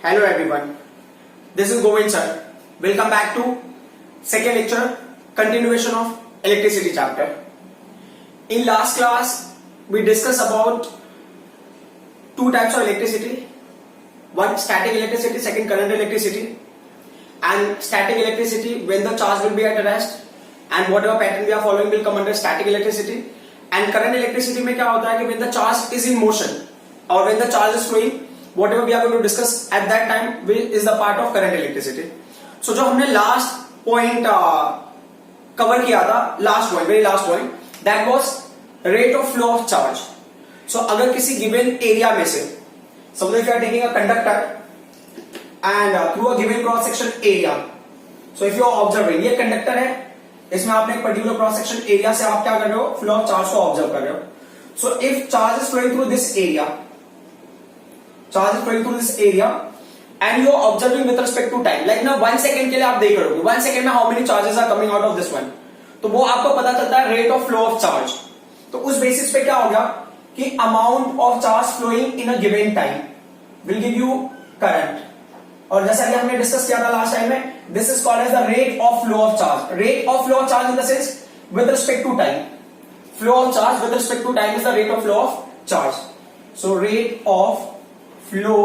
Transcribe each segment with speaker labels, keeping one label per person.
Speaker 1: Hello everyone, this is Govind sir. Welcome back to second lecture, continuation of electricity chapter. In last class, we discussed about two types of electricity. One static electricity, second current electricity. And static electricity, when the charge will be at rest and whatever pattern we are following will come under static electricity. And current electricity में क्या होता है कि when the charge is in motion or when the charge is flowing, whatever we are going to discuss at that time is the part of current electricity. So जो हमने last point cover किया था, last point, very last point, that was rate of flow of charge. So अगर किसी given area में से, suppose if you are taking a conductor and through a given cross section area, so if you are observing, ये conductor है, इसमें आपने एक particular cross section area से आप क्या कर रहे हो, फ्लो ऑफ चार्ज को ऑब्जर्व कर रहे हो. So if charge is flowing through this area, charge is flowing through this area and you are observing with respect to time, like ना 1 सेकंड के लिए आप देख रहे हो 1 सेकंड में how many charges are coming out of this one, तो वो आपको पता चलता है rate of flow of charge. तो उस बेसिस पे क्या होगा कि amount of charge flowing in a given time will give you current. और जैसा कि हमने डिस्कस किया था लास्ट टाइम में, this is called as the rate of flow of charge. Rate of flow of charge in the sense with respect to time. Flow of charge with respect to time is the rate of flow of charge. So rate of flow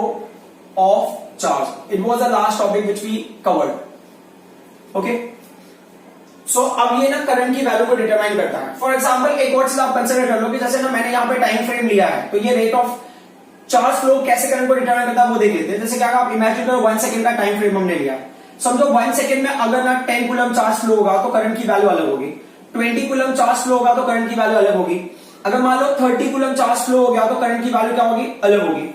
Speaker 1: of charge, it was the last topic which we covered. Okay, so अब ये ना current की value को determine करता है. For example एक और चीज आप कंसीडर कर लो कि जैसे ना मैंने यहां पे टाइम फ्रेम लिया है, तो ये रेट ऑफ चार्ज फ्लो कैसे करंट को डिटरमाइन करता है वो देख लेते हैं. जैसे क्या आप इमेजिन करो 1 सेकंड का टाइम फ्रेम हमने लिया, समझो 1 सेकंड में अगर ना 10 कूलम चार्ज फ्लो होगा तो करंट की वैल्यू अलग होगी, 20 कूलम चार्ज फ्लो होगा तो करंट की वैल्यू अलग होगी, अगर मान लो 30 कूलम चार्ज फ्लो हो गया तो करंट की वैल्यू क्या होगी, अलग होगी.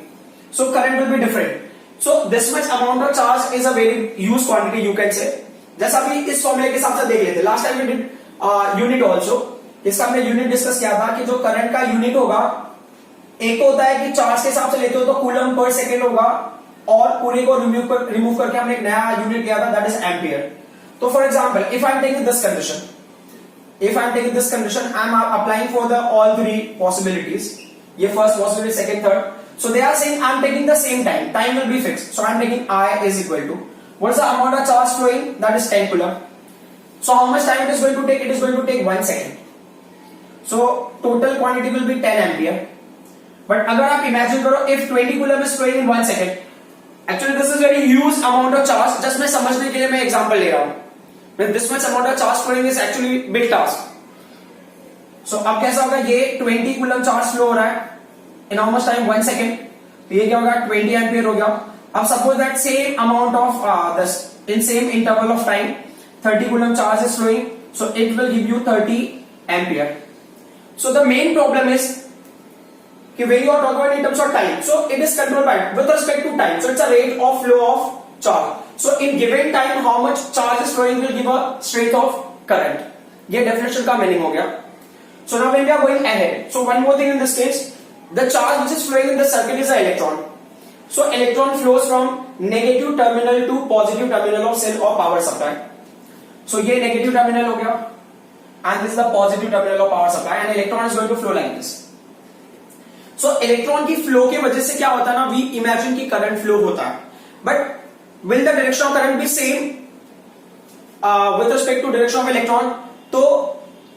Speaker 1: So current will be different. So this much amount of charge is a very huge quantity you can से. जैसा अभी इस फॉर्मूले के हिसाब से देख लेते, last time we did unit also, इसका हमने यूनिट डिस्कस किया था कि जो करंट का यूनिट होगा, एक होता है कि चार्ज के हिसाब से लेते हो तो कूलम पर सेकेंड होगा, और पूरे को रिमूव करके हमने एक नया यूनिट लिया था, दैट इज एम्पियर. तो for example if I am taking this condition, I am applying for the all three possibilities, ये first possibility, second, third. So they are saying I am taking the same time will be fixed. So I am taking I is equal to what is the amount of charge flowing, that is 10 coulomb. So how much time it is going to take, it is going to take 1 second. So total quantity will be 10 ampere. But अगर आप imagine करो if 20 coulomb is flowing in 1 second, actually this is very huge amount of charge. Just मैं समझने के लिए मैं example ले रहा हूं. When this much amount of charge flowing is actually big task. So अब कैसा होगा, ये 20 कूलम चार्ज फ्लो हो रहा है in how much time, 1 second. तो ये क्या होगा, 20 एम्पियर हो गया. अब suppose that same amount of this in same interval of time 30 coulomb charge is flowing, so it will give you 30 ampere. So the main problem is when you are talking about in terms of time, so it is controlled by with respect to time, so it's a rate of flow of charge. So in given time how much charge is flowing will give a strength of current. ये definition का meaning हो गया. So now when we are going ahead, so one more thing in this case, the charge which is flowing in the circuit is an electron. So electron flows from negative terminal to positive terminal of cell or power supply. So ये negative terminal हो गया and this is the positive terminal of power supply, and electron is going to flow like this. So electron की flow की वजह से क्या होता है ना, वी इमेजिन की करंट फ्लो होता है, but will the direction of current be same with respect to direction of electron. तो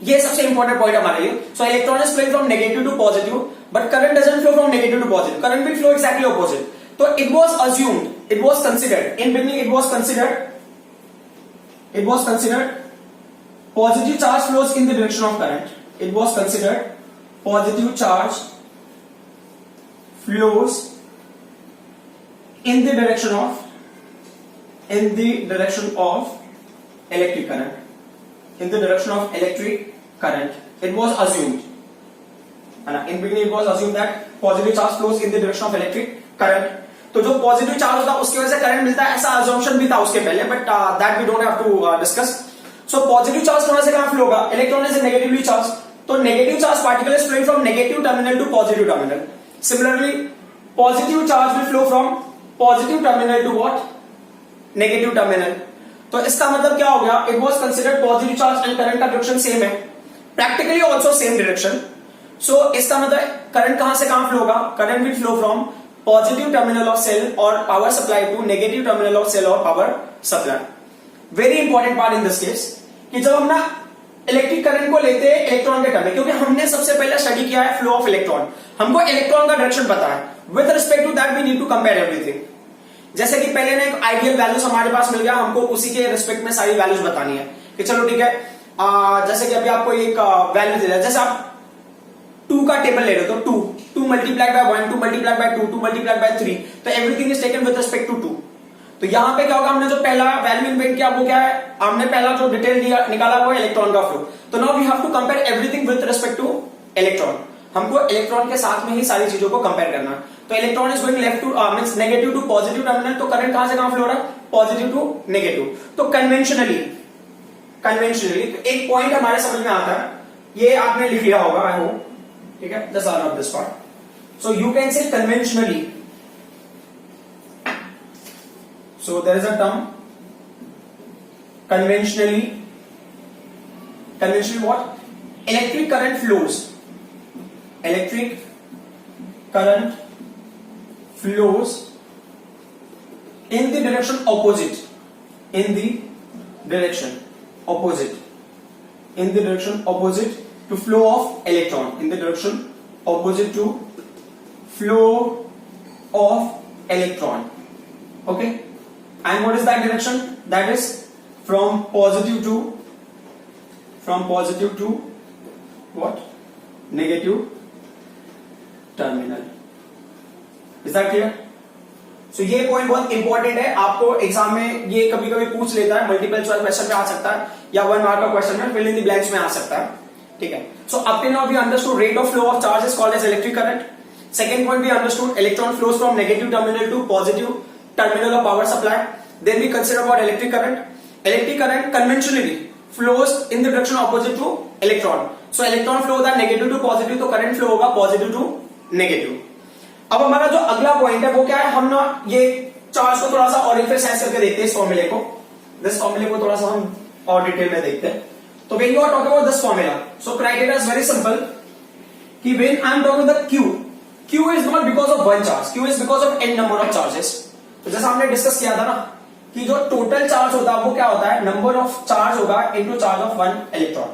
Speaker 1: ये सबसे इंपॉर्टेंट पॉइंट हमारे लिए. So electron is flowing from negative to positive, but current doesn't flow from negative to positive, current will flow exactly opposite. तो it was assumed, it was considered in beginning, it was considered positive charge flows in the direction of current. It was considered positive charge flows in the direction of electric current, in the direction of electric current. It was assumed, and in beginning it was assumed that positive charge flows in the direction of electric current. तो जो positive charge होता है उसकी वजह से current मिलता है, ऐसा अजम्पशन भी था उसके पहले, but that we don't have to discuss. So positive charge थोड़ा सा कहां फ्लो होगा, इलेक्ट्रॉन इज नेगेटिवली चार्ज, तो negative charge particle is flowing from negative terminal to positive terminal. Similarly, positive charge will flow from positive terminal to what? Negative terminal. तो इसका मतलब क्या हो गया, it was considered positive charge and current का direction same है, practically also same direction. So इसका मतलब करंट कहां से कहां फ्लो होगा, current will flow from positive terminal of cell और power supply to negative terminal of cell और power supply. Very important part in this case कि जब हम ना इलेक्ट्रिक करंट को लेते हैं इलेक्ट्रॉन के टर्म में, क्योंकि हमने सबसे पहले स्टडी किया है फ्लो ऑफ इलेक्ट्रॉन, हमको इलेक्ट्रॉन का डायरेक्शन पता है। With respect to that we need to compare everything. जैसे कि पहले ना एक आइडियल वैल्यूज हमारे पास मिल गया, हमको उसी के रिस्पेक्ट में सारी वैल्यूज बतानी है कि चलो ठीक है, जैसे कि अभी आपको एक वैल्यू दे दिया, जैसे आप 2 का टेबल ले रहे हो तो 2 multiplied by 1, 2 multiplied by 2, 2 multiplied by 3, तो everything is taken with respect to 2। तो यहां पे क्या होगा, हमने जो पहला वैल्यू इन्वेंट किया वो क्या है, हमने पहला जो डिटेल निकाला वो इलेक्ट्रॉन का फ्लो। तो now we have to compare everything with respect to electron. हमको इलेक्ट्रॉन के साथ में ही सारी चीजों को कंपेयर करना है। तो electron is going left to means negative to positive terminal, तो करंट कहां से कहां फ्लो हो रहा है, पॉजिटिव टू नेगेटिव। तो कन्वेंशनली तो एक पॉइंट हमारे समझ में आता है, ये आपने लिख लिया होगा आई होप, ठीक है, just on off this part. So you can से conventionally, so there is a term conventionally what, electric current flows in the direction opposite to flow of electron, in the direction opposite to flow of electron. Okay, and what is that direction? That is from positive to what, negative terminal. Is that clear? So ये point बहुत important है, आपको exam में ये कभी कभी पूछ लेता है, मल्टीपल चॉइस क्वेश्चन में आ सकता है या 1 मार्क का क्वेश्चन में फिल इन द ब्लैंक्स में आ सकता है, ठीक है। So up till now we understood rate of flow of charge is called as electric current. Second point we understood electron flows from negative terminal to positive terminal of power supply. Then we consider about electric current. Electric current conventionally flows in the direction opposite to electron. So electron flow होता है negative to positive, तो current flow होगा positive to negative. अब हमारा जो अगला point है वो क्या है, हम ना ये चार्ज को थोड़ा सा और रिफ्रेश करके देखते हैं, इस फॉर्मूले को, दिस फॉर्मूले को थोड़ा सा हम और डिटेल में देखते हैं। तो when you are talking about this formula, so criteria is very simple कि when I am talking the Q is not because of one charge, Q is because of n number of charges. तो जैसा हमने discuss किया था ना कि जो total charge होता है वो क्या होता है, नंबर ऑफ चार्ज होगा इनटू चार्ज ऑफ 1 इलेक्ट्रॉन।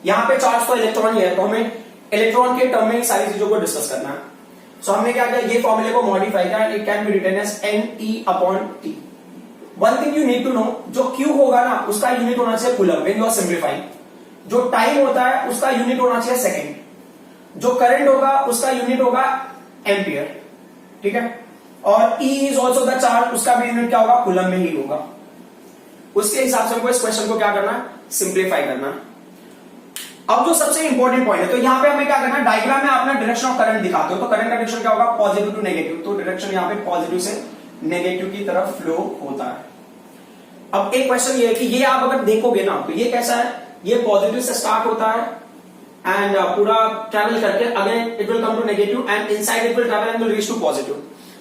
Speaker 1: यहां पे चार्ज तो इलेक्ट्रॉन ही है, तो हमें इलेक्ट्रॉन के टर्म में सारी चीजों को डिस्कस करना है। सो हमने क्या किया, ये फॉर्मूले को मॉडिफाई किया, it can be written as NE/T। One thing you need to know, जो Q होगा ना उसका यूनिट होना चाहिए coulomb when you are simplifying. जो टाइम होता है उसका यूनिट होना चाहिए सेकेंड। जो करंट होगा उसका यूनिट होगा एम्पियर, ठीक है। और E is also the charge, उसका भी यूनिट क्या होगा, कूलम में ही होगा। उसके हिसाब से हमको इस क्वेश्चन को क्या करना है, सिंप्लीफाई करना। अब जो सबसे इंपॉर्टेंट पॉइंट है, तो यहां पे हमें क्या करना है, डायग्राम में आपने डायरेक्शन ऑफ करंट दिखाते हो, तो करंट का डायरेक्शन क्या होगा, पॉजिटिव टू नेगेटिव। तो डायरेक्शन यहां पे पॉजिटिव से नेगेटिव की तरफ फ्लो होता है। अब एक क्वेश्चन ये है कि ये आप अगर देखोगे ना तो ये कैसा है, ये पॉजिटिव से स्टार्ट होता है एंड पूरा ट्रेवल करके again it will come to negative end inside it will travel and will reach to positive.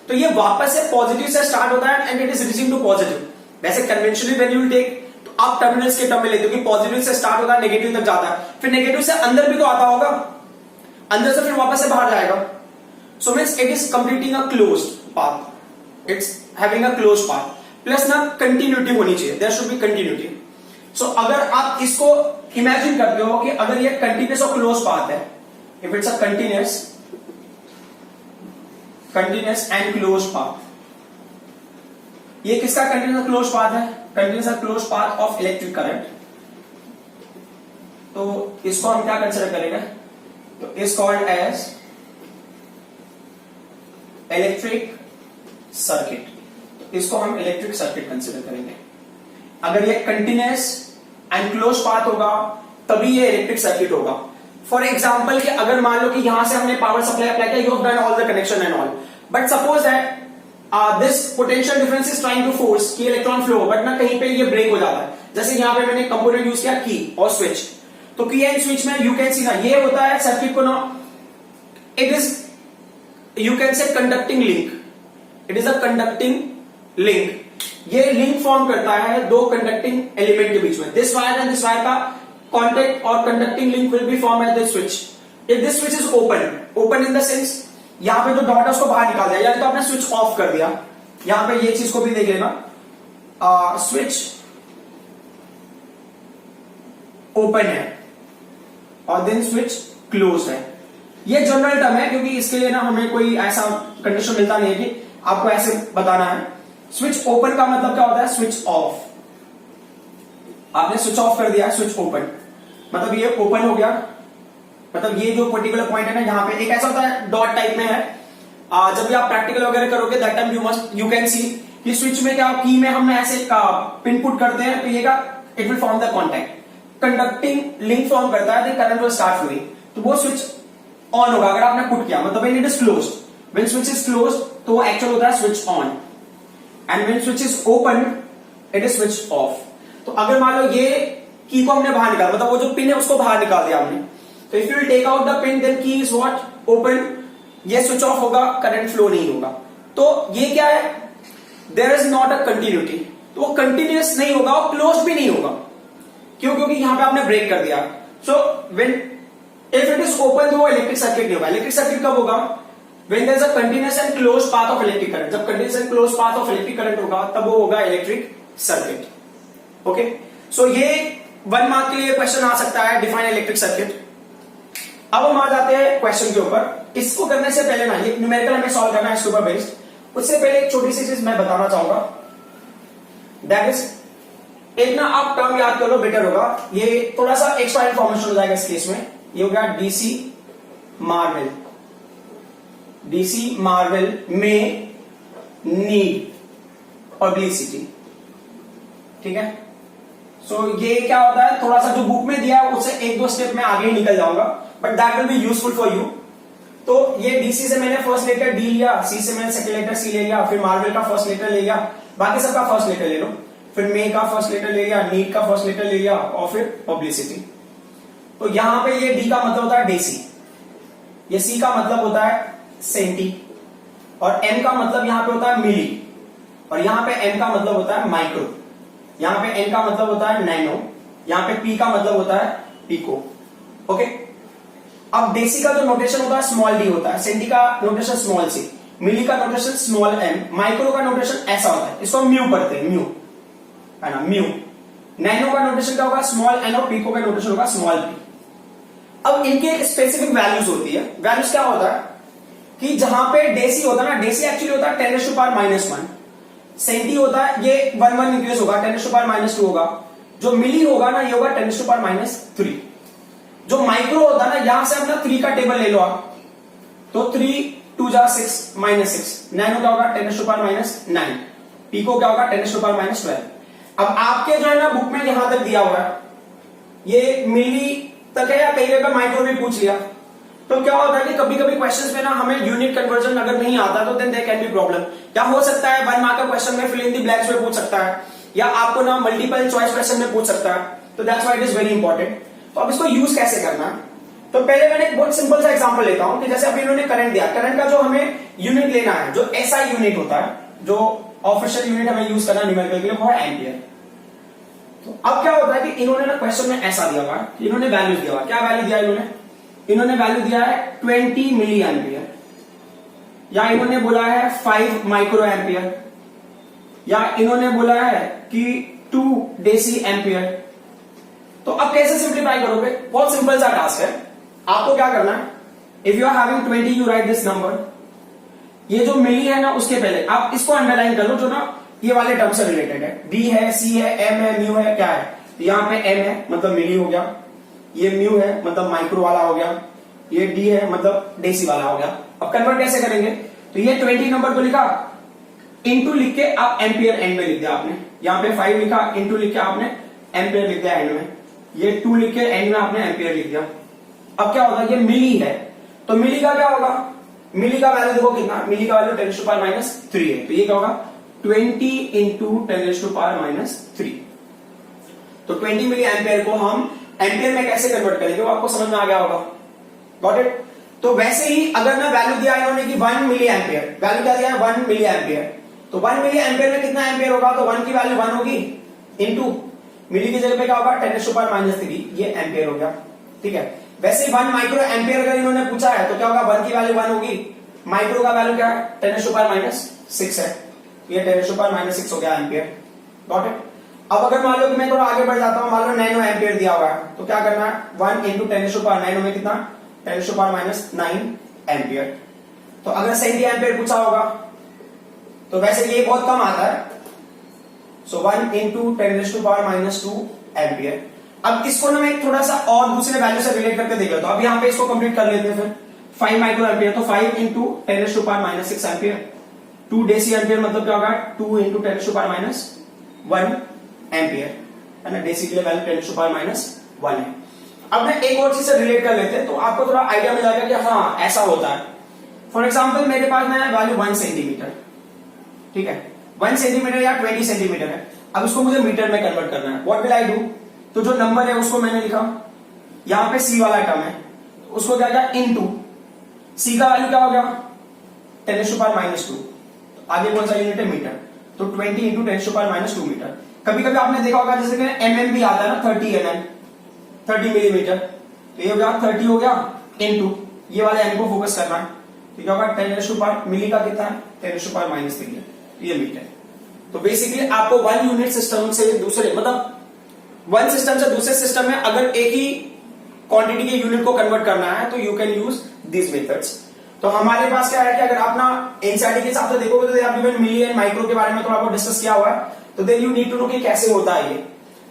Speaker 1: तो ये वापस से पॉजिटिव से स्टार्ट होता है and it is reaching to positive. वैसे conventionally when you will take, तो आप टर्मिनल्स के टर्म में लेते हो कि पॉजिटिव से स्टार्ट होता है नेगेटिव तक जाता है, फिर नेगेटिव से अंदर भी तो आता होगा, अंदर से फिर वापस से बाहर जाएगा। सो means it is completing a closed path, it's having a closed path. Plus ना कंटिन्यूटी होनी चाहिए, देयर शुड बी कंटिन्यूटी। सो अगर आप इसको इमेजिन करते हो कि अगर ये कंटिन्यूस और क्लोज पाथ है, if it's a continuous and close path, ये किसका कंटिन्यूस क्लोज पाथ है, continuous close path of electric current. तो इसको हम क्या कंसिडर करेंगे, तो is called as electric circuit. इसको हम इलेक्ट्रिक सर्किट कंसिडर करेंगे। अगर ये कंटिन्यूस एंड क्लोज पाथ होगा तभी ये इलेक्ट्रिक सर्किट होगा। फॉर एग्जाम्पल कि अगर मान लो कि यहां से हमने पावर सप्लाई अप्लाई किया, you have done all the connection and all, but suppose that this potential difference is trying to force कि इलेक्ट्रॉन फ्लो, बट ना कहीं पे ये ब्रेक हो जाता है। जैसे यहां पे मैंने कंपोनेंट यूज किया की और स्विच, तो की एंड स्विच में यू कैन सी ना ये होता है सर्किट को ना, इट इज यू कैन से conducting link, it is a conducting link. ये लिंक फॉर्म करता है दो कंडक्टिंग एलिमेंट के बीच में, this wire and this wire का कॉन्टेक्ट और conducting link will be form at this switch. If this switch is open, open in the sense यहां पे जो डॉट है उसको बाहर निकाल दिया, यानी तो आपने स्विच ऑफ कर दिया। यहां पे ये चीज को भी देख लेना, स्विच ओपन है और देन स्विच क्लोज है। ये जनरल टर्म है, क्योंकि इसके लिए ना हमें कोई ऐसा कंडीशन मिलता नहीं है कि आपको ऐसे बताना है। स्विच ओपन का मतलब क्या होता है? Switch off. आपने स्विच ऑफ कर दिया, स्विच ओपन मतलब ये ओपन हो गया। मतलब ये जो पर्टिकुलर पॉइंट है ना, यहाँ पे एक ऐसा होता है डॉट टाइप में है। जब भी आप प्रैक्टिकल वगैरह करोगे that time you can see कि स्विच में क्या, की में हमने ऐसे पिन पुट करते हैं तो ये का it will form the contact, conducting link form करता है, करंट विल स्टार्ट फ्लोइंग, तो वो स्विच ऑन होगा अगर आपने पुट किया। मतलब when it is closed, when switch is closed तो वो एक्चुअल होता है switch on, and when switch is open it is switch off. तो अगर मान लो ये की को हमने बाहर निकाला, मतलब वो जो पिन है उसको बाहर निकाल दिया हमने, तो if you take out the pin then key is what? Open. ये स्विच ऑफ होगा, करंट फ्लो नहीं होगा। तो ये क्या है? There is not a continuity, तो वो कंटिन्यूअस नहीं होगा और क्लोज भी नहीं होगा। क्यों? क्योंकि यहां पे आपने ब्रेक कर दिया। So when if it is open तो वो इलेक्ट्रिक सर्किट नहीं होगा। इलेक्ट्रिक सर्किट कब होगा? When there is a continuous and close path of electric current. जब continuous and close path of electric current होगा तब वो होगा इलेक्ट्रिक सर्किट। ओके, सो ये 1 मार्क के लिए क्वेश्चन आ सकता है, डिफाइन इलेक्ट्रिक सर्किट। अब हम आ जाते हैं क्वेश्चन के ऊपर। इसको करने से पहले ना, ये न्यूमेरिकल हमें सॉल्व करना है इसके ऊपर बेस्ड। उससे पहले एक छोटी सी चीज मैं बताना चाहूंगा, दैट इज एक ना आप टर्म याद कर लो, बेटर होगा। ये थोड़ा सा एक्स्ट्रा इंफॉर्मेशन हो जाएगा इस केस में। ये हो गया डीसी मार्वेल। डीसी मार्वेल में नीड पब्लिसिटी, ठीक है। सो ये क्या होता है, थोड़ा सा जो बुक में दिया है उससे 1-2 स्टेप में आगे ही निकल जाऊंगा, but that will be useful for you. तो ये डीसी से मैंने फर्स्ट लेटर डी लिया, सी से मैंने सेकंड लेटर सी ले लिया, फिर मार्वेल का फर्स्ट लेटर ले लिया, बाकी सबका फर्स्ट लेटर ले लो, फिर मे का फर्स्ट लेटर ले लिया, नीड का फर्स्ट लेटर ले लिया और फिर पब्लिसिटी। तो यहां पे ये डी का मतलब होता है डेसी, ये सी का मतलब होता है सेंटी, और एम का मतलब यहां पे होता है मिली, और यहां पे एम का मतलब होता है माइक्रो, यहां पे एन का मतलब होता है नैनो, यहां पे पी का मतलब होता है पिको। ओके, अब डेसी का जो नोटेशन होता है स्मॉल डी होता है, सेंटी का नोटेशन स्मॉल सी, मिली का नोटेशन स्मॉल एम, माइक्रो का नोटेशन ऐसा होता है, इसको म्यू पढ़ते हैं, म्यू है ना, म्यू। नैनो का नोटेशन क्या होगा? स्मॉल एन, और पिको का नोटेशन होगा स्मॉल पी। अब इनके स्पेसिफिक वैल्यूज होती है। वैल्यूज क्या होता है कि जहां पे डेसी होता है ना, डेसी एक्चुअली होता है 10⁻⁻⁻1, सेंटी होता है ये 1 इंक्रीज होगा 10⁻⁻2 होगा, जो मिली होगा ना ये होगा 10⁻3। जो माइक्रो होता है ना, यहां से अपना 3 का टेबल ले लो आप, तो 3 2 जा 6 -6। नैनो क्या होगा? 10⁻⁹। पिको क्या होगा? 10⁻12। अब आपके जो है ना बुक में यहां तक दिया हुआ है, ये मिली तक है, या कई जगह माइक्रो भी पूछ लिया। तो क्या होता है कि कभी कभी क्वेश्चंस में ना हमें यूनिट कन्वर्जन अगर नहीं आता तो then there can be problem. क्या हो सकता है 1 मार्क का क्वेश्चन में फिल इन द ब्लैंक्स में पूछ सकता है, या आपको ना मल्टीपल चॉइस क्वेश्चन में पूछ सकता है, तो that's why it is very important. तो अब इसको यूज कैसे करना है, तो पहले मैंने एक बहुत सिंपल सा एग्जांपल लेता हूं कि जैसे अभी इन्होंने करंट दिया, करंट का जो हमें यूनिट लेना है, जो एसआई यूनिट होता है, जो ऑफिशियल यूनिट हमें यूज करना न्यूमेरिकल के लिए, वो है एम्पियर। तो अब क्या होता है कि इन्होंने ना क्वेश्चन में ऐसा दिया हुआ है, इन्होंने वैल्यू दिया हुआ, क्या वैल्यू दिया इन्होंने वैल्यू दिया है 20 मिली एम्पियर, या इन्होंने बोला है 5 माइक्रो एम्पियर, या इन्होंने बोला है कि 2 डेसी एम्पियर। तो अब कैसे सिंप्लीफाई करोगे? बहुत सिंपल सा टास्क है। आपको क्या करना है, if you are having 20 you write this number, ये जो मिली है ना उसके पहले आप इसको अंडरलाइन कर लो, जो ना ये वाले टर्म से रिलेटेड है, बी है, सी है, एम है, म्यू है, क्या है, तो यहां पे एम है मतलब मिली हो गया, ये म्यू है मतलब माइक्रो वाला हो गया, ये डी है मतलब डेसी वाला हो गया। अब कन्वर्ट कैसे करेंगे, तो ये 20 नंबर को लिखा, इनटू लिख के आप एम्पियर एंड में लिख दिया आपने, यहां पे 5 लिखा, इनटू लिख के आपने एम्पियर लिख दिया एंड में, ये 2 लिख के एंड में आपने एम्पियर लिख दिया। अब क्या होगा, ये मिली है, तो मिली का क्या होगा, मिली का वैल्यू देखो कितना, मिली का वैल्यू 10⁻³ है, तो ये क्या होगा 20 इंटू 10⁻³ तो 20 मिली एम्पियर को हम एम्पियर में कैसे कन्वर्ट करेंगे वो आपको समझ में आ गया होगा। Got it. तो वैसे ही अगर ना वैल्यू दिया इन्होंने कि 1 मिली एम्पियर, वैल्यू क्या दिया है 1 मिली एम्पियर, तो 1 मिली एम्पियर में कितना एम्पियर होगा, तो 1 की वैल्यू 1 होगी, इंटू मिली की जगह पे क्या होगा 10⁻³ ये एम्पियर हो गया। ठीक है, वैसे 1 माइक्रो एम्पियर अगर इन्होंने पूछा है तो क्या होगा 1 की वैल्यू 1 होगी, माइक्रो का वैल्यू क्या है 10⁻⁻6 है, ये 10⁻⁻6 हो गया एम्पियर। Got it. अब अगर मान लो कि मैं थोड़ा आगे बढ़ जाता हूं, मान लो नैनो एम्पियर दिया हुआ है, तो क्या करना है 1 इंटू 10⁻, नैनो में कितना 10⁻⁹ एम्पियर। तो अगर सेंटी एम्पियर पूछा होगा तो वैसे ये बहुत कम आता है, सो 1 इंटू 10⁻⁻2 एम्पियर। अब इसको ना मैं थोड़ा सा और दूसरे वैल्यू से रिलेट करके देख लेता हूं। अब यहाँ पे इसको कंप्लीट कर लेते हैं फिर 5 माइक्रो एम्पियर, तो 5 इंटू 10⁻⁻6 एम्पियर, 2 डेसी एम्पियर मतलब क्या होगा 2 इंटू 10⁻1 एम्पियर, है ना। डेसी के लिए वैल्यू 10⁻1 है। अब मैं एक और चीज से रिलेट कर लेते हैं तो आपको थोड़ा आइडिया मिल जाएगा कि हाँ ऐसा होता है। फॉर एग्जाम्पल मेरे पास में वैल्यू 1 सेंटीमीटर, ठीक है, 1 सेंटीमीटर या 20 सेंटीमीटर है। अब इसको मुझे मीटर में कन्वर्ट करना है। व्हाट विल आई डू, तो जो नंबर है उसको मैंने लिखा, यहां पे सी वाला टर्म है, तो उसको क्या किया इनटू सी का वैल्यू क्या हो गया 10⁻⁻2, तो आगे कौन सा यूनिट है मीटर, तो 20 इंटू 10⁻⁻2 मीटर। कभी कभी आपने देखा होगा जैसे कि एमएम भी आता है ना 30 mm, 30 मिलीमीटर, तो ये हो गया 30 हो गया इनटू ये वाले एम को फोकस करना है, तो क्या होगा 10⁻, मिली का कितना है 10⁻⁻3 है, ये मीटर। तो बेसिकली आपको वन यूनिट सिस्टम से दूसरे, मतलब वन सिस्टम से दूसरे सिस्टम में अगर एक ही क्वांटिटी के यूनिट को कन्वर्ट करना है तो you can use this methods. तो हमारे पास क्या है कि अगर आप ना एनसीईआरटी के हिसाब से देखोगे तो they have given milli and micro के बारे में थोड़ा बहुत डिस्कस किया हुआ है, तो then you need to know कि कैसे होता है ये।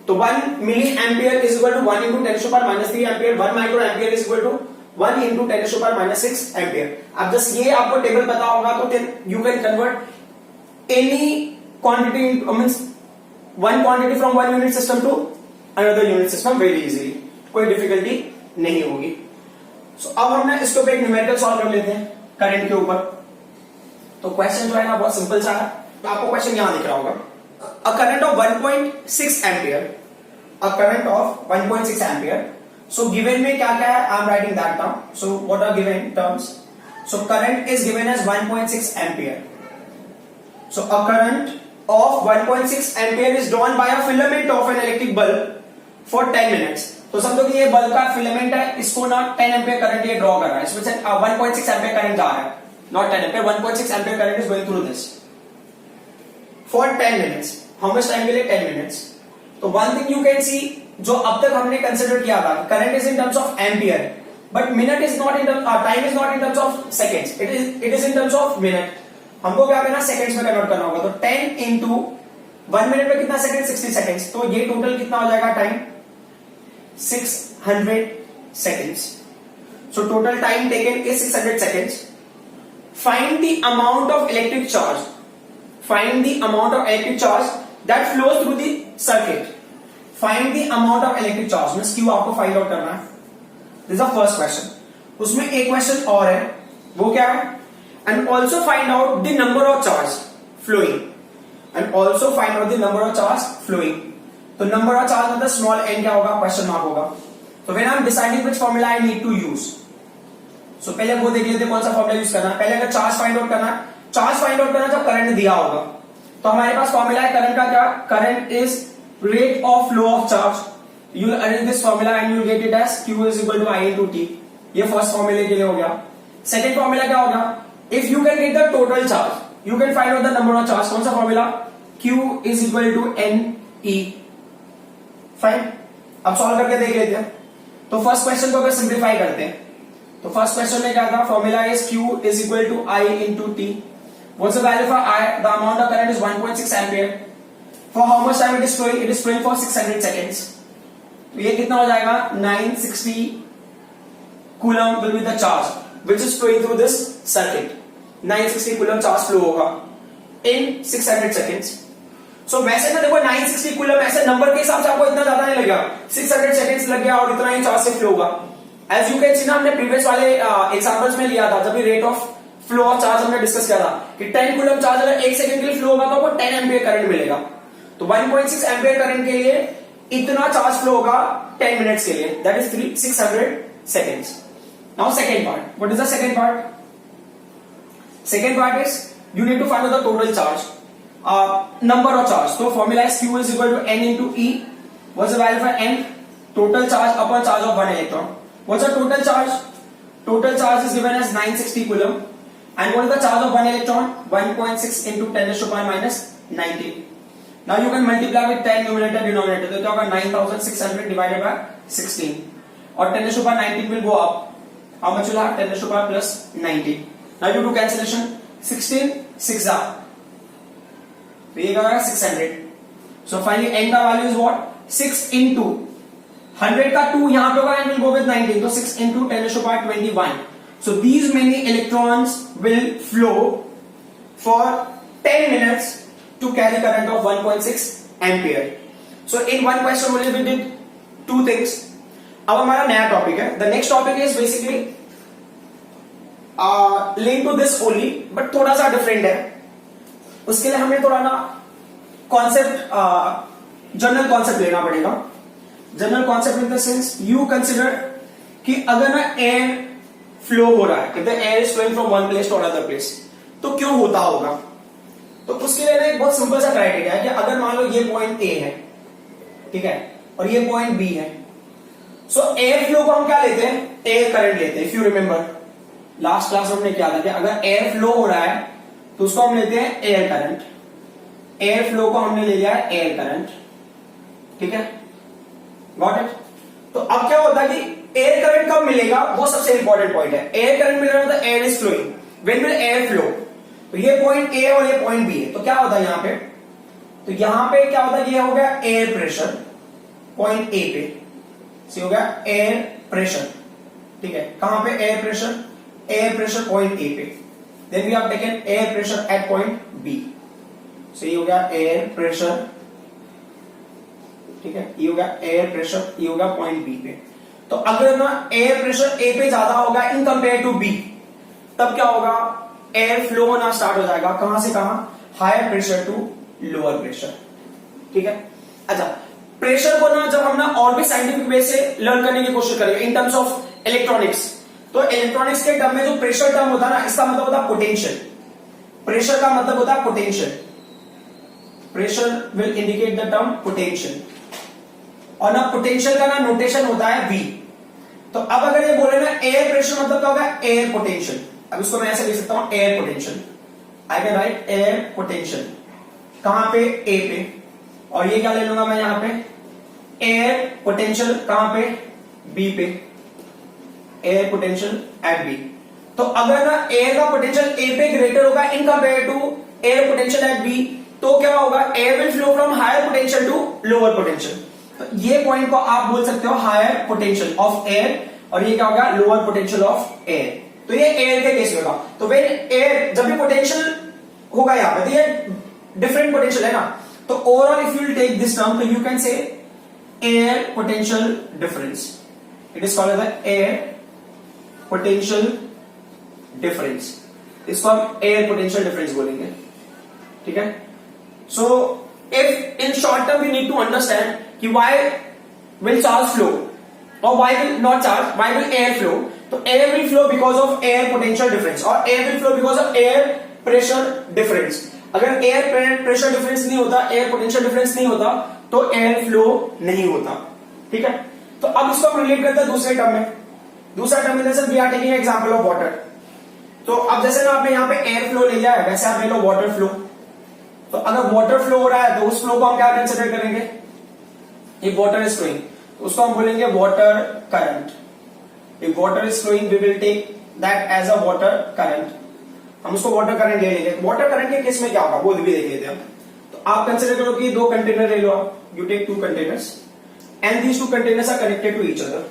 Speaker 1: तो 1 milli ampere is equal to 1 into 10⁻³ ampere, 1 micro ampere is equal to 1 into 10⁻6 ampere. अब जस्ट ये आपको टेबल पता होगा तो then you can convert any quantity means one quantity from one unit system to another unit system very easily, कोई difficulty नहीं होगी। सो अब हमने इसके ऊपर एक न्यूमेरिकल सॉल्व कर लेते हैं करंट के ऊपर। तो क्वेश्चन जो है ना बहुत सिंपल सा है, तो आपको क्वेश्चन यहां दिख रहा होगा, a current of 1.6 ampere, a current of 1.6 ampere. So given में क्या क्या है, I am writing that down. So what are given terms, so current is given as 1.6 ampere. So a current of 1.6 ampere is drawn by a filament of an electric bulb for 10 minutes। तो समझो कि ये bulb का filament है, इसको ना 10 ampere current ये draw कर रहा है, इसमें से 1.6 एम्पियर करंट जा रहा है, not 10 ampere, 1.6 ampere current is going through this for 10 minutes. How much time के लिए 10 मिनट्स। तो one thing you can see, जो अब तक हमने कंसिडर किया था current is in terms of ampere, but minute is not in terms, time is not in terms of seconds, it is in terms of minute. हमको क्या करना seconds में कन्वर्ट करना होगा, तो 10 इंटू 1 मिनट में कितना सेकंड 60 सेकंड्स, तो ये टोटल कितना हो जाएगा time 600 seconds. So total time taken is 600 seconds. Find the amount of electric charge, find the amount of electric charge that flows through the circuit, find the amount of electric charge means Q आपको find out करना है। This is the first question. उसमें एक question और है, वो क्या है, and also find out the number of charge flowing, and also find out the number of charge flowing। तो number of charge मतलब small n क्या होगा, क्वेश्चन मार्क होगा। तो when I'm deciding which formula I need to use, so पहले वो देख लेते कौन सा फॉर्मूला यूज करना है। पहले अगर चार्ज फाइंड आउट करना है, चार्ज फाइंड आउट करना जब करंट दिया होगा, तो हमारे पास फॉर्मूला है करंट का क्या, current is rate of flow of charge. You will arrange this formula and you get it as q is equal to I into t। ये फर्स्ट फॉर्मूले के लिए हो गया। सेकंड फॉर्मूला क्या होगा, if you can get the total charge you can find out the number of charge। कौन सा formula, q is equal to ne। Fine, अब सॉल्व करके देख लेते हैं। तो फर्स्ट क्वेश्चन को अगर सिंप्लीफाई करते हैं, तो फर्स्ट क्वेश्चन में क्या था, formula is q is equal to I into t। what's the value for I, the amount of current is 1.6 ampere। for how much time it is flowing, it is flowing for 600 seconds। तो ये कितना हो जाएगा 960 coulomb will be the charge which is flowing through this circuit। 960 coulomb charge flow होगा इन 600 seconds. सो वैसे ना देखो 960 coulomb ऐसे नंबर के हिसाब से आपको इतना ज्यादा नहीं लगेगा, 600 सेकंड्स लग गया और इतना ही चार्ज से फ्लो होगा। एज यू कैन सी ना, हमने प्रीवियस वाले एग्जांपल्स में लिया था, जब भी rate of flow of charge हमने डिस्कस किया था कि 10 कूलम चार्ज अगर 1 सेकंड के लिए फ्लो होगा तो आपको 10 एम्पियर करंट मिलेगा। तो 1.6 एम्पियर करंट के लिए इतना चार्ज फ्लो होगा 10 मिनट्स के लिए, that is 600 seconds. Now second part, what is the second part, second part is you need to find out the total charge, number of charge। so formula is q is equal to n into e। what's the value for n, total charge upon charge of one electron। what's the total charge, total charge is given as 960 coulomb And what is the charge of one electron? 1.6 into 10 raised to power minus 19. Now you can multiply with 10 numerator denominator. तो क्या होगा 9600 divided by 16. और 10 raised to power 19 will go up. How much will have 10 raised to power plus 19. Now you do cancellation. 16 6 are. तो ये क्या होगा 600. So finally n का value is what? 6 into 100 का 2 यहाँ पे होगा and will go with 19. तो 6 into 10 raised to power 21. So these many electrons will flow for 10 minutes to carry current of 1.6 ampere. So in one question only we did two things. अब हमारा नया topic है. The next topic is basically linked to this only, but थोड़ा सा different है. उसके लिए हमें थोड़ा ना कॉन्सेप्ट जनरल कॉन्सेप्ट लेना पड़ेगा. General concept in the sense you consider कि अगर ना एयर फ्लो हो रहा है, the air is flowing from one place to another place, तो क्यों होता होगा. तो उसके लिए ना एक बहुत सिंपल सा क्राइटेरिया है कि अगर मान लो ये पॉइंट ए है, ठीक है, और ये पॉइंट बी है, सो एयर फ्लो को हम क्या लेते हैं, एयर करंट लेते हैं. If you remember last class में हमने क्या था कि अगर एयर फ्लो हो रहा है तो उसको हम लेते हैं एयर करंट. एयर फ्लो को हमने ले लिया है एयर करंट, ठीक है, गॉट इट. तो अब क्या होता है कि एयर करंट कब मिलेगा, वो सबसे इंपॉर्टेंट पॉइंट है. एयर करंट मिल रहा है तो air is flowing. When will air flow, तो ये पॉइंट ए और ये पॉइंट बी है, तो क्या होता है यहां पे, तो यहां पे क्या होता है, ये हो गया एयर प्रेशर पॉइंट ए पे, सी हो गया एयर प्रेशर, ठीक है. कहां पे एयर प्रेशर पॉइंट ए पे. Then we have taken air pressure at point B. So ये हो गया एयर प्रेशर, ठीक है, ये हो गया एयर प्रेशर, ये हो गया पॉइंट बी पे. तो अगर ना एयर प्रेशर ए पे ज्यादा होगा इन कंपेयर टू बी, तब क्या होगा, एयर फ्लो होना स्टार्ट हो जाएगा. कहां से कहां, higher pressure to lower pressure, ठीक है. अच्छा, प्रेशर को ना जब हम ना और भी साइंटिफिक वे से लर्न करने की कोशिश करेंगे इन टर्म्स ऑफ इलेक्ट्रॉनिक्स, तो इलेक्ट्रॉनिक्स के टर्म में जो प्रेशर टर्म होता है ना, इसका मतलब होता है पोटेंशियल. प्रेशर का मतलब होता है potential. Pressure will indicate the term potential, और ना पोटेंशियल का ना नोटेशन होता है V. तो अब अगर ये बोले ना एयर प्रेशर मतलब क्या होगा, एयर पोटेंशियल. अब इसको मैं ऐसे लिख सकता हूं air potential. I can write air potential. कहां पे, ए पे. और ये क्या ले लूंगा मैं यहां पे, एयर पोटेंशियल कहां पे, बी पे. Air potential at B. तो अगर ना एयर का पोटेंशियल ए पे ग्रेटर होगा in compare to air potential at B, तो क्या होगा, air will flow from higher potential to lower potential. तो ये पॉइंट को आप बोल सकते हो हायर पोटेंशियल ऑफ एयर, और ये क्या होगा, लोअर पोटेंशियल ऑफ एयर. तो ये एयर के केस में होगा. तो वेन एयर जब भी पोटेंशियल होगा यहां पे, तो ये डिफरेंट पोटेंशियल है ना, तो overall if you take this term, तो you can say air potential difference. It is called the air potential difference. इसको हम एयर पोटेंशियल डिफरेंस बोलेंगे, ठीक है. So if in short term we need to understand कि why will charge flow or why will not charge, why will air flow. तो air will flow because of air potential difference और air will flow because of air pressure difference. अगर air pressure difference नहीं होता, air potential difference नहीं होता, तो air flow नहीं होता, ठीक है. तो अब इसको हम रिलेट करते हैं दूसरे टर्म में. दूसरा टर्म में जैसे we are taking example of water. तो अब जैसे ना आपने यहाँ पे एयर फ्लो ले लिया है, वैसे आप ले लो वाटर फ्लो. तो अगर वाटर फ्लो हो रहा है तो उस फ्लो को हम क्या कंसिडर करेंगे, ये वाटर इज फ्लोइंग, तो उसको हम बोलेंगे water current. If water is flowing we will take that as a water current. हम उसको वाटर करंट ले लेंगे. वाटर करंट के केस में क्या होगा वो भी देख लेते हैं. तो आप कंसिडर करो कि दो कंटेनर ले लो आप, you take two containers and these two containers are connected to each other,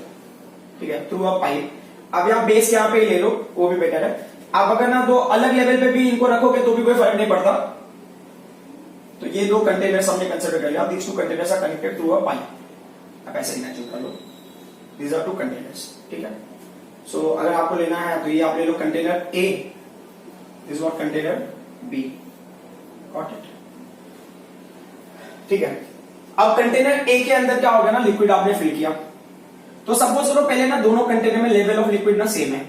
Speaker 1: ठीक है, थ्रू अ पाइप. अब यहाँ बेस यहाँ पे ले लो, वो भी बेटर है. आप अगर ना दो अलग लेवल पे भी इनको रखोगे तो भी कोई फर्क नहीं पड़ता. तो ये दो कंटेनर्स हमने कंसिडर कर लिया. These two containers are connected through a pipe. आप ऐसे इमेजिन कर लो, दीज आर टू कंटेनर्स, ठीक है. सो अगर आपको लेना है तो ये आप ले लो container A, this what container B, got it, ठीक है. अब कंटेनर ए के अंदर क्या होगा ना, लिक्विड आपने फिल किया. तो सपोज करो पहले ना दोनों कंटेनर में लेवल ऑफ लिक्विड ना सेम है,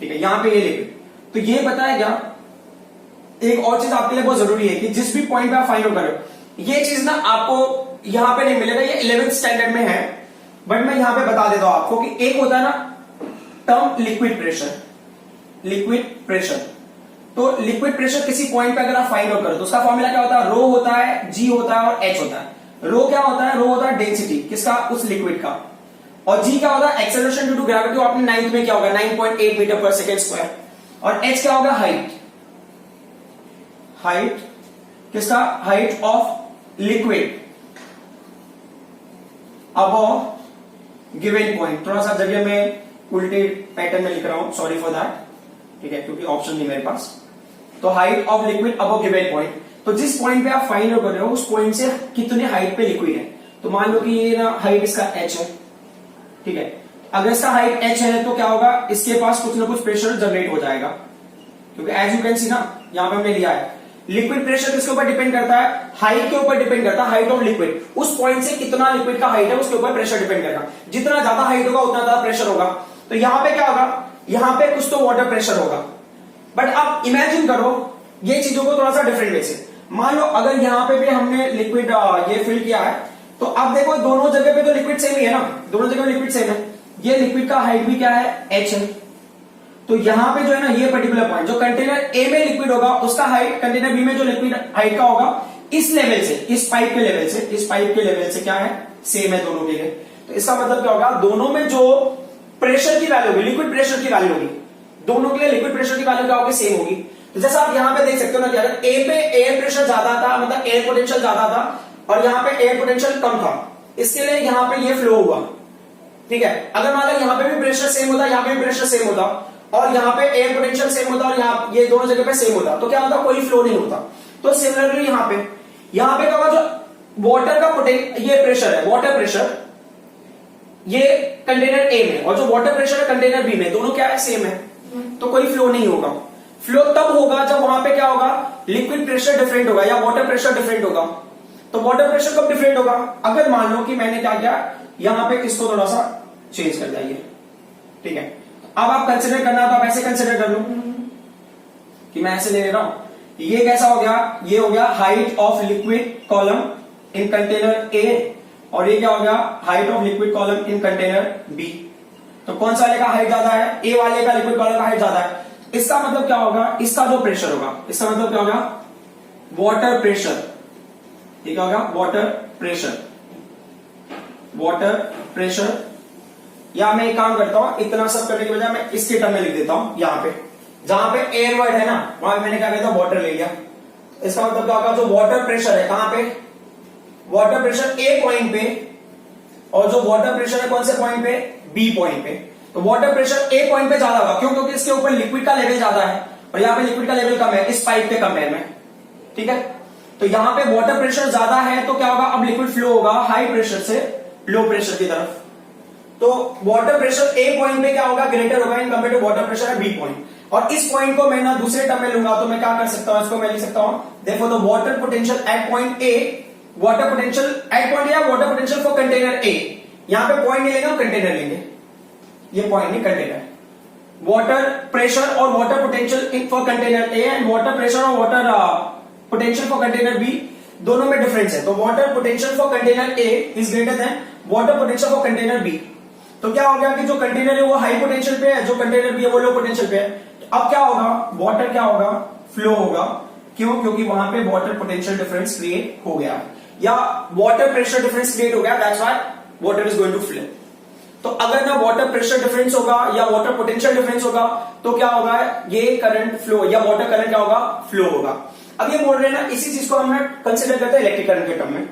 Speaker 1: ठीक है. यहां पे ये लिक्विड, तो ये पता है क्या, एक और चीज आपके लिए बहुत जरूरी है कि जिस भी पॉइंट पे आप फाइंड आउट करो, ये चीज ना आपको यहां पे नहीं मिलेगा, ये 11th स्टैंडर्ड में है, बट मैं यहां पे बता देता हूं आपको कि एक होता है ना term liquid pressure. Liquid pressure. तो लिक्विड प्रेशर किसी पॉइंट पे अगर आप फाइंड आउट करो तो उसका फॉर्मूला क्या होता है, रो होता है, जी होता है और एच होता है। रो क्या होता है, रो होता है डेंसिटी किसका, उस लिक्विड का, और जी क्या होगा, एक्सेलरेशन ड्यू टू ग्रेविटी, आपने नाइन्थ में क्या होगा 9.8 मीटर पर सेकेंड स्क्वायर, और एच क्या होगा, हाइट, हाइट किसका, height of liquid above given point. थोड़ा सा जगह में उल्टे पैटर्न में लिख रहा हूं, सॉरी फॉर दैट, ठीक है, क्योंकि ऑप्शन नहीं मेरे पास। तो height of liquid above given point, तो जिस पॉइंट पे आप फाइंड आउट कर रहे हो उस पॉइंट से कितने हाइट पे लिक्विड है। तो मान लो कि ये ना हाइट इसका h है, ठीक है, अगर इसका हाइट h है तो क्या होगा, इसके पास कुछ ना कुछ प्रेशर जनरेट हो जाएगा, क्योंकि एज यू कैन सी ना यहां पे हमने लिया है लिक्विड प्रेशर किसके ऊपर डिपेंड करता है, हाइट के ऊपर डिपेंड करता है, हाइट ऑफ लिक्विड, उस पॉइंट से कितना लिक्विड का हाइट है उसके ऊपर प्रेशर डिपेंड करेगा, जितना ज्यादा हाइट होगा उतना ज्यादा प्रेशर होगा। तो यहां पे क्या होगा, यहां पे कुछ तो वाटर प्रेशर होगा, बट आप इमेजिन करो ये चीजों को थोड़ा सा डिफरेंट वे से। मान लो अगर यहां पे भी हमने लिक्विड ये फिल किया है, तो अब देखो दोनों जगह पे तो लिक्विड सेम ही है ना, दोनों जगह लिक्विड सेम है, ये लिक्विड का हाइट भी क्या है, h है। तो यहां पे जो है ना ये पर्टिकुलर पॉइंट जो कंटेनर ए में लिक्विड होगा उसका हाइट कंटेनर बी में जो लिक्विड हाइट का होगा इस लेवल से, इस पाइप के लेवल से, इस पाइप के लेवल से क्या है, सेम है दोनों के लिए। तो इसका मतलब क्या होगा, दोनों में जो प्रेशर की वैल्यू होगी, लिक्विड प्रेशर की वैल्यू होगी, दोनों के लिए लिक्विड प्रेशर की वैल्यू क्या होगी, सेम होगी। तो जैसा आप यहां पे देख सकते हो ना कि अगर ए पे एयर प्रेशर ज्यादा था, मतलब एयर पोटेंशियल ज्यादा था, और यहां पे एयर पोटेंशियल कम था, इसके लिए यहां पे ये फ्लो हुआ, ठीक है। अगर मान लो यहां पे भी प्रेशर सेम होता, यहां पे भी प्रेशर सेम होता, और यहां पे एयर पोटेंशियल सेम होता, और यहां ये दोनों जगह पे सेम होता, तो क्या होता, कोई फ्लो नहीं होता। तो सिमिलरली यहां पे क्या होगा, जो वाटर का ये प्रेशर है, वाटर प्रेशर ये कंटेनर ए में, और जो वाटर प्रेशर है कंटेनर बी में, दोनों क्या है, सेम है, तो कोई फ्लो नहीं होगा। फ्लो तब होगा जब वहां पे क्या होगा, लिक्विड प्रेशर डिफरेंट होगा या वाटर प्रेशर डिफरेंट होगा। तो वाटर प्रेशर कब डिफरेंट होगा, अगर मान लो कि मैंने क्या किया, यहां पे इसको थोड़ा सा चेंज कर दिया, ठीक है। अब आप कंसिडर करना तो आप ऐसे कंसिडर कर लो कि मैं ऐसे ले रहा हूं, ये कैसा हो गया, ये हो गया height of liquid column in container A, और ये क्या हो गया, height of liquid column in container B. तो कौन सा वाले का हाइट ज्यादा है, ए वाले का लिक्विड कॉलम का हाइट ज्यादा है। इसका मतलब क्या होगा, इसका जो प्रेशर होगा, इसका मतलब क्या होगा, वाटर प्रेशर, ये क्या होगा, वाटर प्रेशर, वाटर प्रेशर। या मैं एक काम करता हूं, इतना सब करने के बजाय मैं इसके टर्म में लिख देता हूं, यहां पे जहां पे एयर वर्ड है ना वहां मैंने क्या कहता, वाटर ले लिया। इसका मतलब क्या होगा, जो वाटर प्रेशर है कहां पे, वाटर प्रेशर ए पॉइंट पे, और जो वाटर प्रेशर है कौन से पॉइंट पे, बी पॉइंट पे। तो वाटर प्रेशर ए पॉइंट पे ज्यादा होगा, क्यों, क्योंकि इसके ऊपर लिक्विड का लेवल ज्यादा है और यहाँ पे लिक्विड का लेवल कम है इस पाइप के कंपेयर में, ठीक है। तो यहाँ पे वाटर प्रेशर ज्यादा है तो क्या होगा, अब लिक्विड फ्लो होगा हाई प्रेशर से लो प्रेशर की तरफ। तो वाटर प्रेशर ए पॉइंट पे क्या होगा, ग्रेटर होगा in compare to water pressure है बी पॉइंट। और इस पॉइंट को मैं ना दूसरे टर्म में लूंगा तो मैं क्या कर सकता हूं, इसको मैं लिख सकता हूं, देखो the water potential at point A, water potential at point या water potential for container A. यहां पे पॉइंट नहीं लेंगे हम कंटेनर लेंगे, ये पॉइंट नहीं कंटेनर। वाटर प्रेशर और water potential for container A and water pressure और water potential for container B, दोनों में डिफरेंस है। तो water potential for container A is greater than water potential for container B. तो क्या हो गया कि जो कंटेनर है वो हाई पोटेंशियल पे है, जो कंटेनर बी है वो लो पोटेंशियल पे है। अब क्या होगा, वाटर क्या होगा, फ्लो होगा, क्यों, क्योंकि वहां पे वाटर पोटेंशियल डिफरेंस क्रिएट हो गया या वाटर प्रेशर डिफरेंस क्रिएट हो गया, that's why water is going to flow. तो अगर ना वाटर प्रेशर डिफरेंस होगा या वाटर पोटेंशियल डिफरेंस होगा तो क्या होगा, ये करंट फ्लो या वाटर करंट क्या होगा, फ्लो होगा। अब ये बोल रहे हैं ना, इसी चीज को हम कंसिडर करते हैं इलेक्ट्रिक करंट के टर्म में।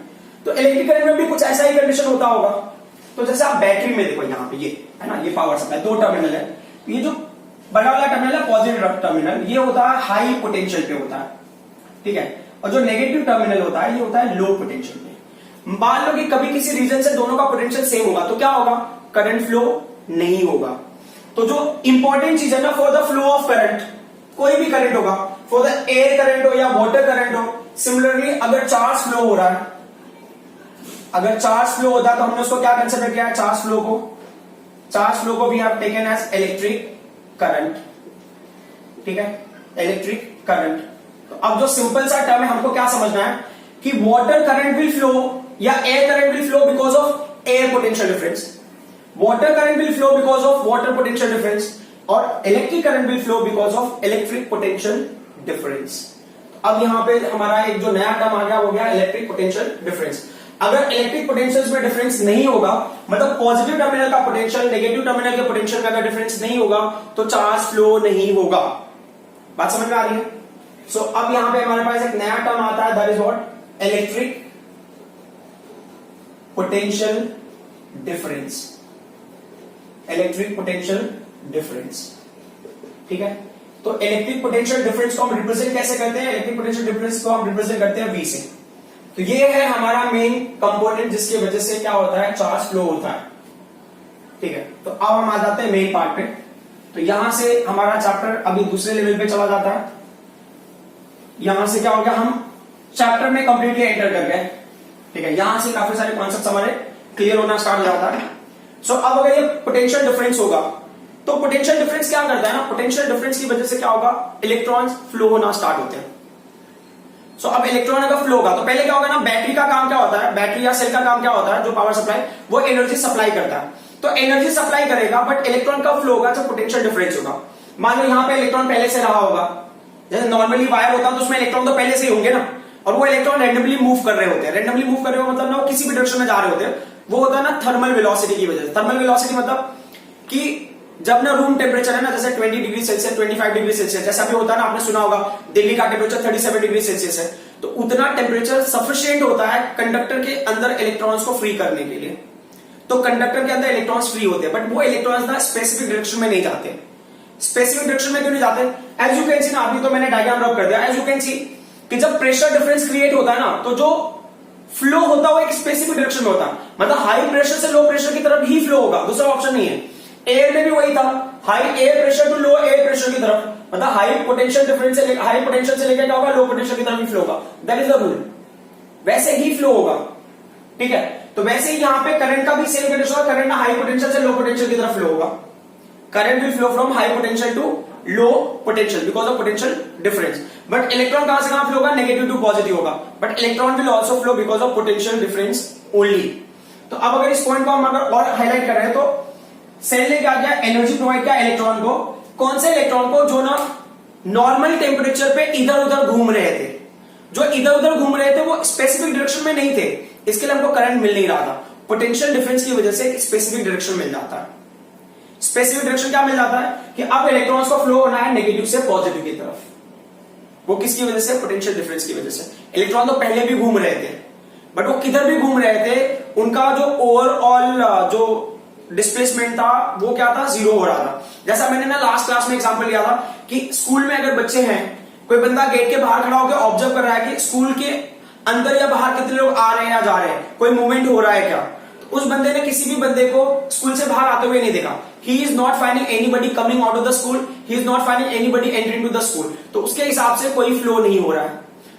Speaker 1: तो इलेक्ट्रिक करंट में भी कुछ ऐसा ही कंडीशन होता होगा। तो जैसे आप बैटरी में देखो, यहाँ पे ये है ना, ये पावर सप्लाई, दो टर्मिनल है, ये जो बड़ा वाला टर्मिनल है पॉजिटिव टर्मिनल, ये होता है हाई पोटेंशियल पे होता है, ठीक है। और जो नेगेटिव टर्मिनल होता है ये होता है लो पोटेंशियल पे। मान लो कि कभी किसी रीजन से दोनों का पोटेंशियल सेम होगा तो क्या होगा, करंट फ्लो नहीं होगा। तो जो इंपॉर्टेंट चीज है ना, for the flow of current, कोई भी करंट होगा, फॉर द एयर करंट हो या वाटर करंट हो, सिमिलरली अगर चार्ज फ्लो हो रहा है, अगर चार्ज फ्लो होता है तो हमने उसको क्या कंसिडर किया है, चार्ज फ्लो को we have taken as electric current, ठीक है, इलेक्ट्रिक करंट। तो अब जो सिंपल सा टर्म है हमको क्या समझना है कि वाटर करंट विल फ्लो या air current will flow because of air potential difference, water current will flow because of water potential difference, और electric current will flow because of electric potential difference. अब यहां पे हमारा एक जो नया term आ गया वो गया इलेक्ट्रिक पोटेंशियल डिफरेंस। अगर इलेक्ट्रिक पोटेंशियल्स में डिफरेंस नहीं होगा, मतलब पॉजिटिव टर्मिनल का पोटेंशियल नेगेटिव टर्मिनल के पोटेंशियल में अगर डिफरेंस नहीं होगा तो चार्ज फ्लो नहीं होगा। बात समझ में आ रही है? सो अब यहां पे हमारे पास एक नया टर्म आता है, that is what, electric potential difference. Electric potential difference, ठीक है। तो इलेक्ट्रिक पोटेंशियल डिफरेंस को हम रिप्रेजेंट कैसे करते हैं? इलेक्ट्रिक पोटेंशियल डिफरेंस को हम रिप्रेजेंट करते हैं V से। तो ये है हमारा मेन कंपोनेंट जिसकी वजह से क्या होता है, चार्ज फ्लो होता है, ठीक है। तो अब हम आ जाते हैं मेन पार्ट पे। तो यहां से हमारा चैप्टर अभी दूसरे लेवल पे चला जाता है। यहां से क्या हो गया, हम चैप्टर में कंप्लीटली एंटर कर गए, ठीक है। यहां से काफी सारे कॉन्सेप्ट हमारे क्लियर होना स्टार्ट हो जाता है। सो अब अगर ये पोटेंशियल डिफरेंस होगा तो पोटेंशियल डिफरेंस क्या करता है ना, पोटेंशियल डिफरेंस की वजह से क्या होगा, इलेक्ट्रॉन्स फ्लो होना स्टार्ट होते हैं। सो अब इलेक्ट्रॉन अगर फ्लो होगा तो पहले क्या होगा ना, बैटरी का काम क्या होता है, बैटरी या सेल का काम क्या होता है, जो पावर सप्लाई, वो एनर्जी सप्लाई करता है। तो एनर्जी सप्लाई करेगा, बट इलेक्ट्रॉन का फ्लो होगा जब पोटेंशियल डिफरेंस होगा। मान लो यहां पे इलेक्ट्रॉन पहले से रहा होगा, जैसे नॉर्मली वायर होता है तो उसमें इलेक्ट्रॉन तो पहले से ही होंगे ना, और वो इलेक्ट्रॉन रैंडमली मूव कर रहे होते हैं। रैंडमली मूव कर रहे हो मतलब ना वो किसी भी डायरेक्शन में जा रहे होते हैं। वो होता है ना थर्मल वेलोसिटी की वजह से। थर्मल वेलोसिटी मतलब कि जब ना रूम टेम्परेचर है ना, जैसे 20 डिग्री सेल्सियस 25 डिग्री सेल्सियस जैसा भी होता है ना, आपने सुना होगा दिल्ली का टेम्परेचर 37 डिग्री सेल्सियस है, तो उतना टेम्परेचर सफिशिएंट होता है कंडक्टर के अंदर इलेक्ट्रॉन्स को फ्री करने के लिए। तो कंडक्टर के अंदर इलेक्ट्रॉन्स फ्री होते हैं, बट वो इलेक्ट्रॉन्स ना स्पेसिफिक डायरेक्शन में नहीं जाते। स्पेसिफिक डायरेक्शन में क्यों नहीं जाते? एज यू कैन सी ना, अभी तो मैंने डायग्राम ड्रॉ कर दिया। एज यू कैन सी कि जब प्रेशर डिफरेंस क्रिएट होता है ना, तो जो फ्लो होता है वो एक स्पेसिफिक डायरेक्शन में होता है, मतलब हाई प्रेशर से लो प्रेशर की तरफ ही फ्लो होगा, दूसरा ऑप्शन नहीं है। एयर में भी वही था, high air pressure to low air pressure की तरफ, मतलब हाई पोटेंशियल डिफरेंस से हाई पोटेंशियल से लेकर क्या होगा, लो पोटेंशियल की तरफ ही फ्लो होगा। दैट इज द रूल, वैसे ही फ्लो होगा, ठीक है। तो वैसे ही यहां पे करंट का भी सेम कंडीशन होगा, करंट ना हाई पोटेंशियल से लो पोटेंशियल की तरफ फ्लो होगा। Current will flow from high potential to low potential because of potential difference. But electron कहां से कहां फ्लो होगा, नेगेटिव टू पॉजिटिव होगा, but electron will also flow because of potential difference only. तो अब अगर इस पॉइंट को हम अगर और हाईलाइट कर रहे हैं, तो सेल ने क्या किया, एनर्जी प्रोवाइड किया इलेक्ट्रॉन को। कौन से इलेक्ट्रॉन को, जो ना नॉर्मल टेम्परेचर पे इधर उधर घूम रहे थे, जो इधर उधर घूम रहे थे वो स्पेसिफिक डायरेक्शन में नहीं थे, इसके लिए हमको करंट मिल नहीं रहा था। पोटेंशियल डिफरेंस की वजह से स्पेसिफिक डायरेक्शन मिल जाता है। स्पेसिफिक डायरेक्शन क्या मिल जाता है कि अब इलेक्ट्रॉन्स को फ्लो होना है नेगेटिव से पॉजिटिव की तरफ। वो किसकी वजह से, पोटेंशियल डिफरेंस की वजह से। इलेक्ट्रॉन तो पहले भी घूम रहे थे, बट वो किधर भी घूम रहे थे, उनका जो ओवरऑल जो डिस्प्लेसमेंट था वो क्या था, जीरो हो रहा था। जैसा मैंने ना लास्ट क्लास में एग्जांपल लिया था कि स्कूल में अगर बच्चे हैं, कोई बंदा गेट के बाहर खड़ा होकर ऑब्जर्व कर रहा है कि स्कूल के अंदर या बाहर कितने लोग आ रहे हैं या जा रहे हैं, कोई मूवमेंट हो रहा है क्या, तो उस बंदे ने किसी भी बंदे को स्कूल से बाहर आते हुए नहीं देखा। He is not finding anybody coming out of the school, he is not finding anybody entering to the school, तो उसके हिसाब से कोई फ्लो नहीं हो रहा है।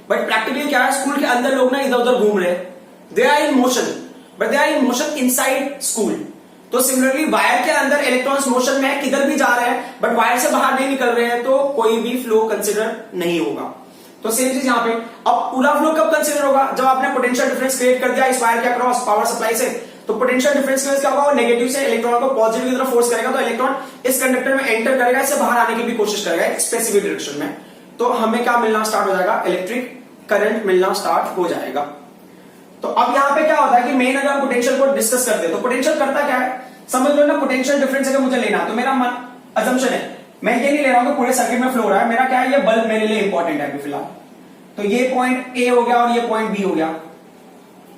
Speaker 1: बट प्रैक्टिकली क्या है, स्कूल के अंदर लोग ना इधर उधर घूम रहे हैं, they are in motion, but they are in motion inside school. तो सिमिलरली वायर के अंदर इलेक्ट्रॉन्स मोशन में है, किधर भी जा रहे हैं, बट वायर से बाहर नहीं निकल रहे हैं, तो कोई भी फ्लो कंसिडर नहीं होगा। तो सेम चीज यहां पे। अब पूरा फ्लो कब कंसिडर होगा, जब आपने पोटेंशियल डिफरेंस क्रिएट कर दिया इस वायर के अक्रॉस पावर सप्लाई से, तो पोटेंशियल डिफरेंस की वजह से क्या होगा, नेगेटिव से इलेक्ट्रॉन को पॉजिटिव की तरफ फोर्स करेगा, तो इलेक्ट्रॉन इस कंडक्टर में एंटर करेगा, इससे बाहर आने की भी कोशिश करेगा स्पेसिफिक डायरेक्शन में, तो हमें क्या मिलना स्टार्ट हो जाएगा, इलेक्ट्रिक करंट मिलना स्टार्ट हो जाएगा। तो अब यहां पे क्या होता है कि मेन अगर हम पोटेंशियल को डिस्कस करते हैं, तो पोटेंशियल करता क्या है, समझ लो ना, पोटेंशियल डिफरेंस अगर मुझे लेना, तो मेरा अजम्पशन है, मैं ये नहीं ले रहा हूं कि पूरे सर्किट में फ्लो हो रहा है, मेरा क्या है, ये बल्ब मेरे लिए इंपॉर्टेंट है अभी फिलहाल, तो ये पॉइंट ए हो गया और ये पॉइंट बी हो गया,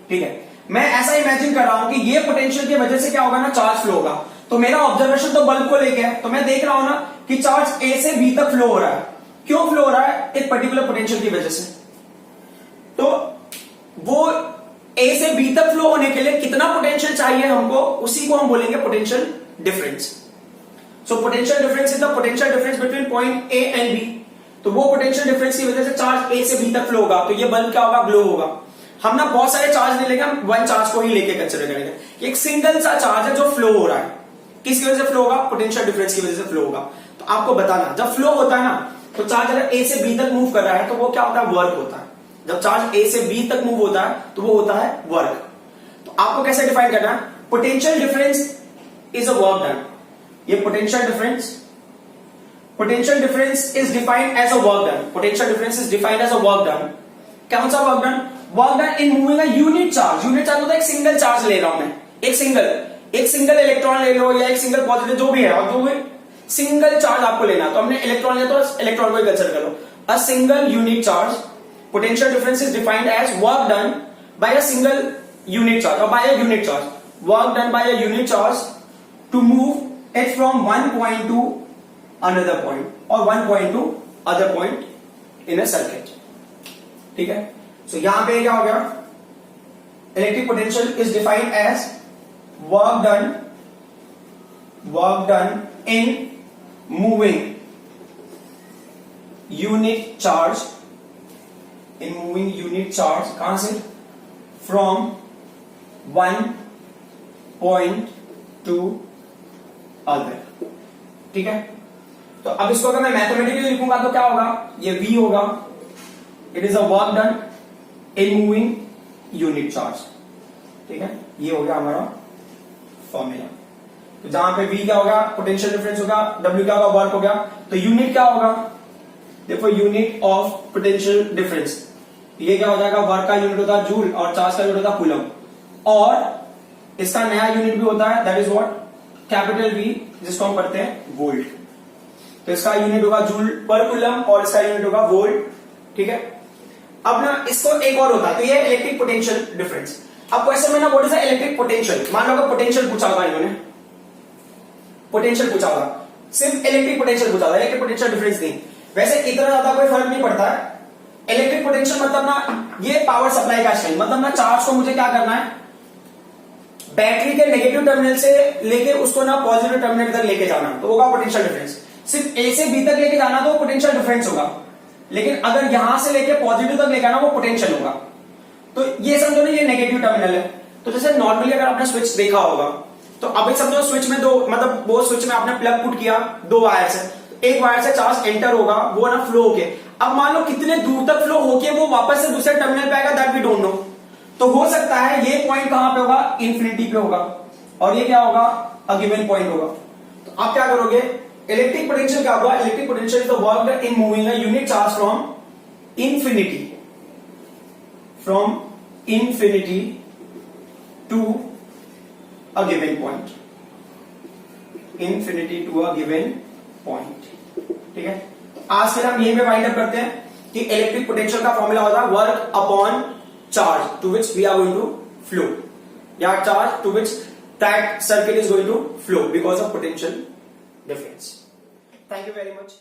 Speaker 1: ठीक है। मैं ऐसा इमेजिन कर रहा हूं कि ये पोटेंशियल की वजह से क्या होगा ना, चार्ज फ्लो होगा। तो मेरा ऑब्जर्वेशन तो बल्ब को लेके है, तो मैं देख रहा हूं ना कि चार्ज ए से बी तक फ्लो हो रहा है। क्यों फ्लो हो रहा है, एक पर्टिकुलर पोटेंशियल की वजह से। तो वो ए से बी तक फ्लो होने के लिए कितना पोटेंशियल चाहिए हमको, उसी को हम बोलेंगे potential difference. So potential difference is the potential difference between point A and B. तो वो पोटेंशियल डिफरेंस की वजह से चार्ज ए से बी तक फ्लो होगा, तो ये बल्ब क्या होगा, ग्लो होगा। हम ना बहुत सारे चार्ज नहीं लेंगे, हम वन चार्ज को ही लेके कंसिडर करेंगे। एक सिंगल सा चार्ज है जो फ्लो हो रहा है, किसकी वजह से फ्लो होगा, पोटेंशियल डिफरेंस की वजह से फ्लो होगा। तो आपको बताना, जब फ्लो होता है ना, तो चार्ज अगर ए से बी तक मूव कर रहा है, तो वो क्या होता है, वर्क होता है। जब चार्ज ए से बी तक मूव होता है, तो वो होता है वर्क। तो आपको कैसे डिफाइन करना है, potential difference is a work done. ये potential difference potential difference is defined as a work done. Potential difference is defined as a work done. कौन सा work done? Work done in moving a unit charge. Unit charge होता है एक single charge ले रहा हूं मैं, एक सिंगल इलेक्ट्रॉन ले लो या एक सिंगल पॉजिटिव जो भी है, और जो भी सिंगल चार्ज आपको लेना, तो हमने इलेक्ट्रॉन लिया तो इलेक्ट्रॉन को कंसीडर कर लो. A single unit charge, potential difference is defined as work done by a single unit charge or by a unit charge, work done by a unit charge to move it from one point to another point or one point to other point in a circuit. ठीक है, so यहां पे क्या हो गया? Electric potential is defined as work done in moving unit charge, कहां से? From one point to other. ठीक है, तो अब इसको अगर मैं मैथमेटिकली लिखूंगा तो क्या होगा? ये V होगा. It is a work done in moving unit charge. ठीक है, ये हो गया हमारा फॉर्मूला. तो जहां पे V क्या होगा? पोटेंशियल डिफरेंस होगा. W क्या होगा? वर्क हो गया. तो यूनिट क्या होगा? देखो, यूनिट ऑफ पोटेंशियल डिफरेंस, ये क्या हो जाएगा? वर्क का यूनिट होता है जूल और चार्ज का यूनिट होता है कूलम. और इसका नया यूनिट भी होता है, that is what? Capital V, जिसको हम पढ़ते हैं वोल्ट. तो इसका यूनिट होगा जूल पर कूलम और इसका यूनिट होगा वोल्ट. ठीक है, अब ना इसको एक और होता है, तो ये इलेक्ट्रिक पोटेंशियल डिफरेंस. अब क्वेश्चन में ना what is the electric potential, मान लो पोटेंशियल पूछा होगा, इन्होंने पोटेंशियल पूछा होगा, सिर्फ इलेक्ट्रिक पोटेंशियल पूछा होगा, इलेक्ट्रिक पोटेंशियल डिफरेंस नहीं. वैसे इतना ज्यादा कोई फर्क नहीं पड़ता है. इलेक्ट्रिक पोटेंशियल मतलब ना ये पावर सप्लाई का स्टाइल, मतलब ना चार्ज को मुझे क्या करना है? बैटरी के नेगेटिव टर्मिनल से लेके उसको ना पॉजिटिव टर्मिनल तक लेके जाना, तो होगा पोटेंशियल डिफरेंस. सिर्फ ए से बी तक लेके जाना तो पोटेंशियल डिफरेंस होगा, लेकिन अगर यहां से लेके पॉजिटिव तक लेके आना वो पोटेंशियल होगा. तो ये समझो ना, ये नेगेटिव टर्मिनल है. तो जैसे नॉर्मली अगर आपने स्विच देखा होगा, तो अभी समझो स्विच में दो, मतलब वो स्विच में आपने प्लग पुट किया, दो वायर से, एक वायर से चार्ज एंटर होगा, वो ना फ्लो होके, अब मान लो कितने दूर तक फ्लो होके वो वापस से दूसरे टर्मिनल पे आएगा, दैट वी डोंट नो. तो हो सकता है ये पॉइंट कहां पे होगा? इंफिनिटी पे होगा, और ये क्या होगा? अ गिवन पॉइंट होगा. तो आप क्या करोगे? इलेक्ट्रिक पोटेंशियल क्या होगा? Electric potential is the work done in moving a unit charge from infinity to a given point. Infinity to a given point. ठीक है, आज फिर हम यहीं पे वाइंड अप करते हैं कि इलेक्ट्रिक पोटेंशियल का फॉर्मूला होता है work upon charge to which we are going to flow, yeah, charge to which that circuit is going to flow because of potential difference. Thank you very much.